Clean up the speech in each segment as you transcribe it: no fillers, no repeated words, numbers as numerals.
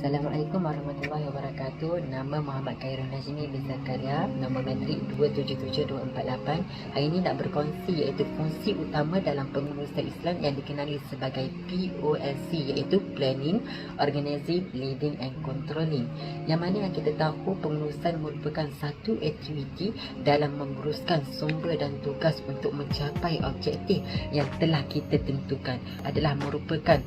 Assalamualaikum warahmatullahi wabarakatuh. Nama Muhammad Khairul Najmi bin Zakaria, nombor metrik 277248. Hari ini nak berkongsi iaitu fungsi utama dalam pengurusan Islam yang dikenali sebagai POLC, iaitu Planning, Organizing, Leading and Controlling. Yang mana yang kita tahu pengurusan merupakan satu aktiviti dalam menguruskan sumber dan tugas untuk mencapai objektif yang telah kita tentukan. Adalah merupakan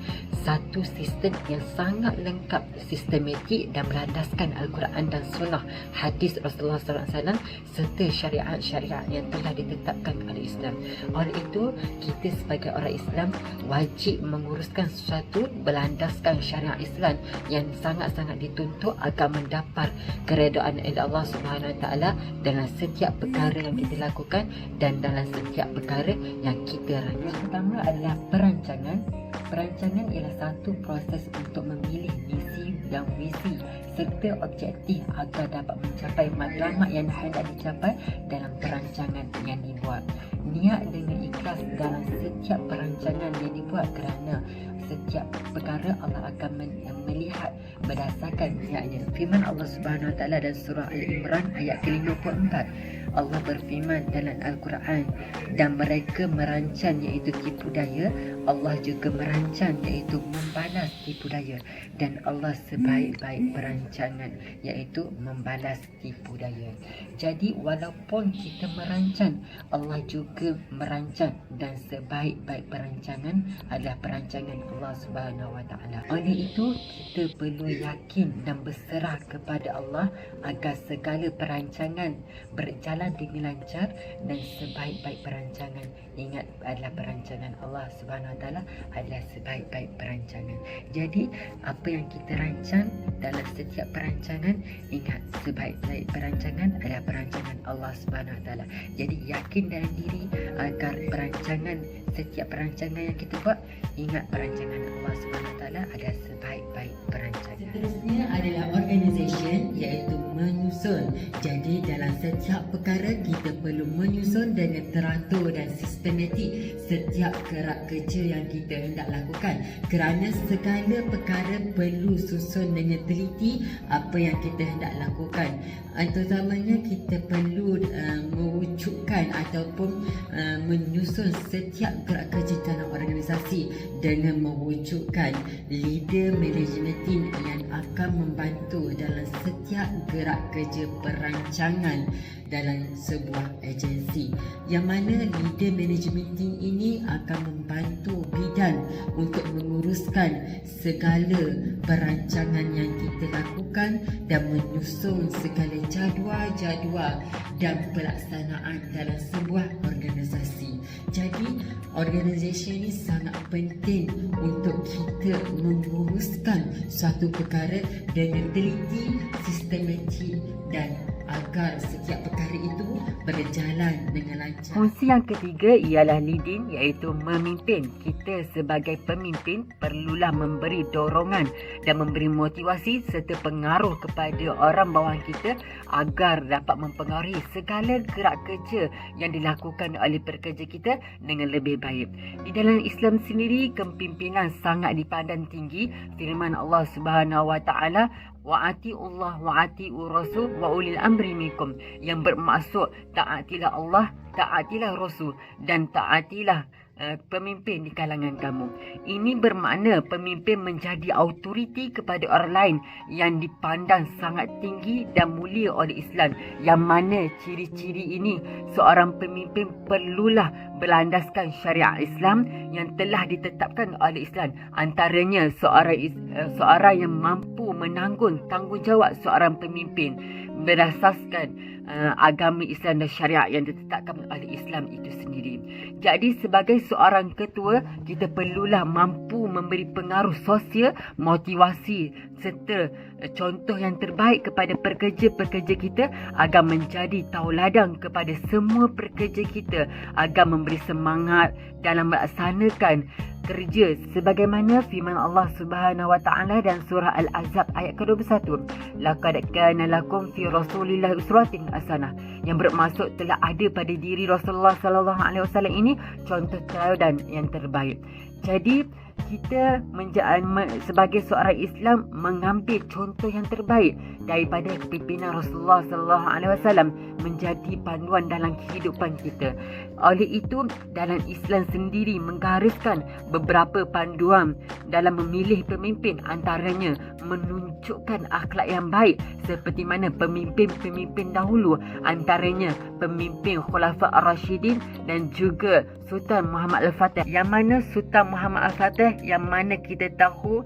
satu sistem yang sangat lengkap, sistematik dan berlandaskan Al-Quran dan Sunnah, hadis Rasulullah SAW serta syariat-syariat yang telah ditetapkan oleh Islam. Oleh itu, kita sebagai orang Islam wajib menguruskan sesuatu berlandaskan syariat Islam yang sangat-sangat dituntut agar mendapat keredaan Allah Subhanahu Wa Taala dalam setiap perkara yang kita lakukan dan dalam setiap perkara yang kita rancang. Yang pertama adalah perancangan. Perancangan ialah satu proses untuk memilih misi dan visi serta objektif agar dapat mencapai matlamat yang hendak dicapai dalam perancangan yang dibuat. Niat dengan ikhlas dalam setiap perancangan yang dibuat, kerana setiap perkara Allah akan melihat berdasarkan niatnya. Firman Allah Subhanahu Wa Taala dalam surah Al-Imran ayat ke-54. Allah berfirman dalam Al-Quran, dan mereka merancang iaitu tipu daya, Allah juga merancang iaitu membalas tipu daya, dan Allah sebaik-baik perancangan iaitu membalas tipu daya. Jadi walaupun kita merancang, Allah juga merancang, dan sebaik-baik perancangan adalah perancangan Allah Subhanahu Wa Taala. Oleh itu, kita perlu yakin dan berserah kepada Allah agar segala perancangan berjalan dengan lancar, dan sebaik-baik perancangan, ingat, adalah perancangan Allah Subhanahu Wa Taala adalah sebaik-baik perancangan. Jadi apa yang kita rancang dalam setiap perancangan, ingat, sebaik-baik perancangan adalah perancangan Allah Subhanahu Wa Taala. Jadi yakin dalam diri agar setiap perancangan yang kita buat, ingat perancangan Allah Subhanahu Wa Taala adalah sebaik-baik perancangan. Seterusnya adalah organisation, iaitu menyusun. Jadi dalam setiap perkara kita perlu menyusun dengan teratur dan sistematik setiap gerak kerja yang kita hendak lakukan, kerana segala perkara perlu susun dengan teliti apa yang kita hendak lakukan. Terutamanya kita perlu mewujudkan ataupun menyusun setiap gerak kerja dalam organisasi dengan mewujudkan leader management team yang akan membantu dalam setiap gerak kerja perancangan dalam sebuah agensi, yang mana leader management team ini akan membantu bidan untuk menguruskan segala perancangan yang kita lakukan dan menyusun segala jadual-jadual dan pelaksanaan dalam sebuah organisasi. Jadi organisasi ini sangat penting untuk kita menguruskan suatu perkara dengan teliti, sistematik, dan agar setiap perkara itu berjalan dengan lancar. Fungsi yang ketiga ialah leading, iaitu memimpin. Kita sebagai pemimpin perlulah memberi dorongan dan memberi motivasi serta pengaruh kepada orang bawahan kita agar dapat mempengaruhi segala gerak kerja yang dilakukan oleh pekerja kita dengan lebih baik. Di dalam Islam sendiri, kepimpinan sangat dipandang tinggi. Firman Allah Subhanahu Wa Taala, wa'ati'ullah wa'ati'ur rasul wa ulil amri minkum, yang bermaksud taatilah Allah, taatilah Rasul, dan taatilah pemimpin di kalangan kamu. Ini bermakna pemimpin menjadi autoriti kepada orang lain yang dipandang sangat tinggi dan mulia oleh Islam, yang mana ciri-ciri ini seorang pemimpin perlulah berlandaskan syariat Islam yang telah ditetapkan oleh Islam. Antaranya seorang yang mampu menanggung tanggungjawab seorang pemimpin berdasarkan agama Islam dan syariat yang ditetapkan oleh Islam itu sendiri. Jadi sebagai seorang ketua, kita perlulah mampu memberi pengaruh sosial, motivasi serta contoh yang terbaik kepada pekerja-pekerja kita agar menjadi tauladan kepada semua pekerja kita, agar memberi semangat dalam melaksanakan kerja sebagaimana firman Allah Subhanahu Wa Taala dan surah Al-Ahzab ayat ke-21, laqad kana lakum fi rasulillahi uswatun hasanah, yang bermaksud telah ada pada diri Rasulullah sallallahu alaihi wasallam ini contoh teladan yang terbaik. Jadi kita sebagai seorang Islam mengambil contoh yang terbaik daripada kepimpinan Rasulullah sallallahu alaihi wasallam menjadi panduan dalam kehidupan kita. Oleh itu, dalam Islam sendiri menggariskan beberapa panduan dalam memilih pemimpin, antaranya menunjukkan akhlak yang baik seperti mana pemimpin-pemimpin dahulu, antaranya pemimpin Khulafa Ar-Rasyidin dan juga Sultan Muhammad Al-Fatih. Yang mana Sultan Muhammad Al-Fatih, yang mana kita tahu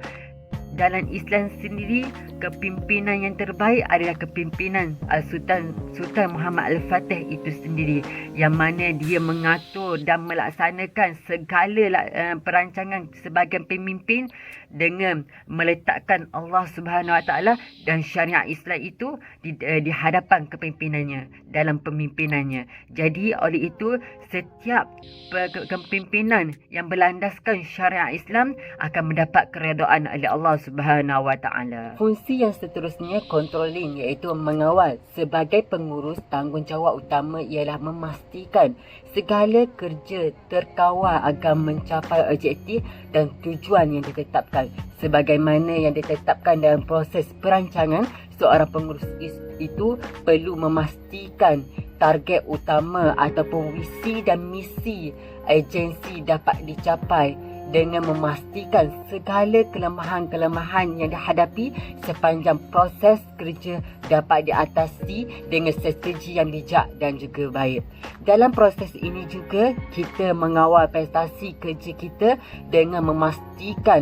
dalam Islam sendiri kepimpinan yang terbaik adalah kepimpinan Sultan Muhammad Al-Fatih itu sendiri, yang mana dia mengatur dan melaksanakan segala perancangan sebagai pemimpin dengan meletakkan Allah Subhanahu Wa Taala dan syariat Islam itu di hadapan kepimpinannya dalam pemimpinannya. Jadi oleh itu setiap kepimpinan yang berlandaskan syariat Islam akan mendapat keredaan oleh Allah Subhanahu Wa Taala. Fungsi yang seterusnya controlling, iaitu mengawal. Sebagai pengurus, tanggungjawab utama ialah memastikan segala kerja terkawal agar mencapai objektif dan tujuan yang ditetapkan. Sebagaimana yang ditetapkan dalam proses perancangan, seorang pengurus itu perlu memastikan target utama ataupun visi dan misi agensi dapat dicapai dengan memastikan segala kelemahan-kelemahan yang dihadapi sepanjang proses kerja dapat diatasi dengan strategi yang bijak dan juga baik. Dalam proses ini juga kita mengawal prestasi kerja kita dengan memastikan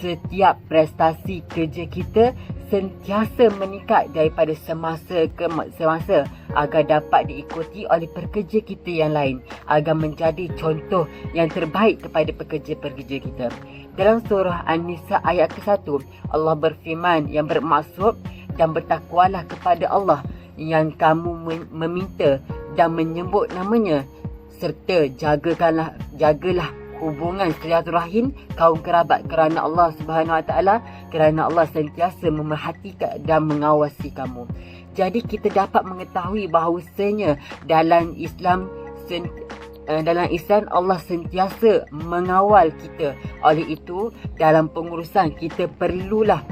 setiap prestasi kerja kita sentiasa meningkat daripada semasa ke semasa agar dapat diikuti oleh pekerja kita yang lain, agar menjadi contoh yang terbaik kepada pekerja-pekerja kita. Dalam surah An-Nisa ayat ke-1, Allah berfirman yang bermaksud, dan bertakwalah kepada Allah yang kamu meminta dan menyebut namanya, serta jagalah hubungan silaturahim kaum kerabat kerana Allah Subhanahu Wa Taala, kerana Allah sentiasa memerhati dan mengawasi kamu. Jadi kita dapat mengetahui bahawasanya dalam Islam Allah sentiasa mengawal kita. Oleh itu dalam pengurusan kita perlulah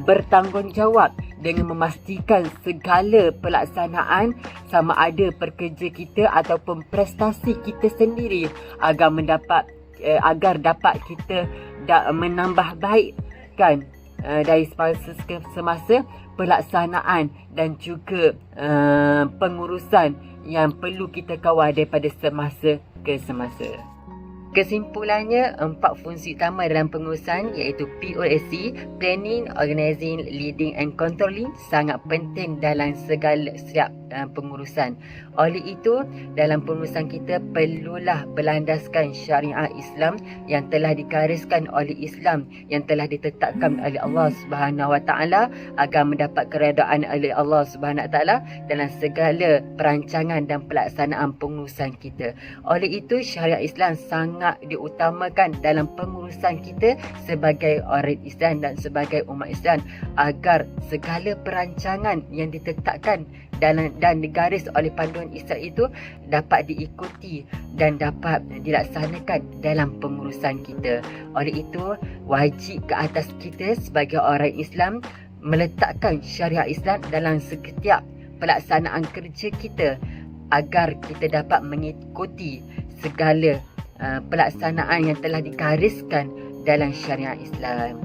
bertanggungjawab dengan memastikan segala pelaksanaan sama ada pekerja kita ataupun prestasi kita sendiri agar dapat kita menambah baikkan dari semasa pelaksanaan dan juga pengurusan yang perlu kita kawal daripada semasa ke semasa. Kesimpulannya, 4 fungsi utama dalam pengurusan iaitu POSC, Planning, Organizing, Leading and Controlling, sangat penting dalam setiap pengurusan. Oleh itu, dalam pengurusan kita perlulah berlandaskan syariat Islam yang telah digariskan oleh Islam, yang telah ditetapkan oleh Allah Subhanahu Wa Taala agar mendapat keredaan oleh Allah Subhanahu Wa Taala dalam segala perancangan dan pelaksanaan pengurusan kita. Oleh itu, syariat Islam sangat diutamakan dalam pengurusan kita sebagai orang Islam dan sebagai umat Islam, agar segala perancangan yang ditetapkan dan digaris oleh panduan Islam itu dapat diikuti dan dapat dilaksanakan dalam pengurusan kita. Oleh itu, wajib ke atas kita sebagai orang Islam meletakkan syariat Islam dalam setiap pelaksanaan kerja kita agar kita dapat mengikuti segala pelaksanaan yang telah digariskan dalam syariat Islam.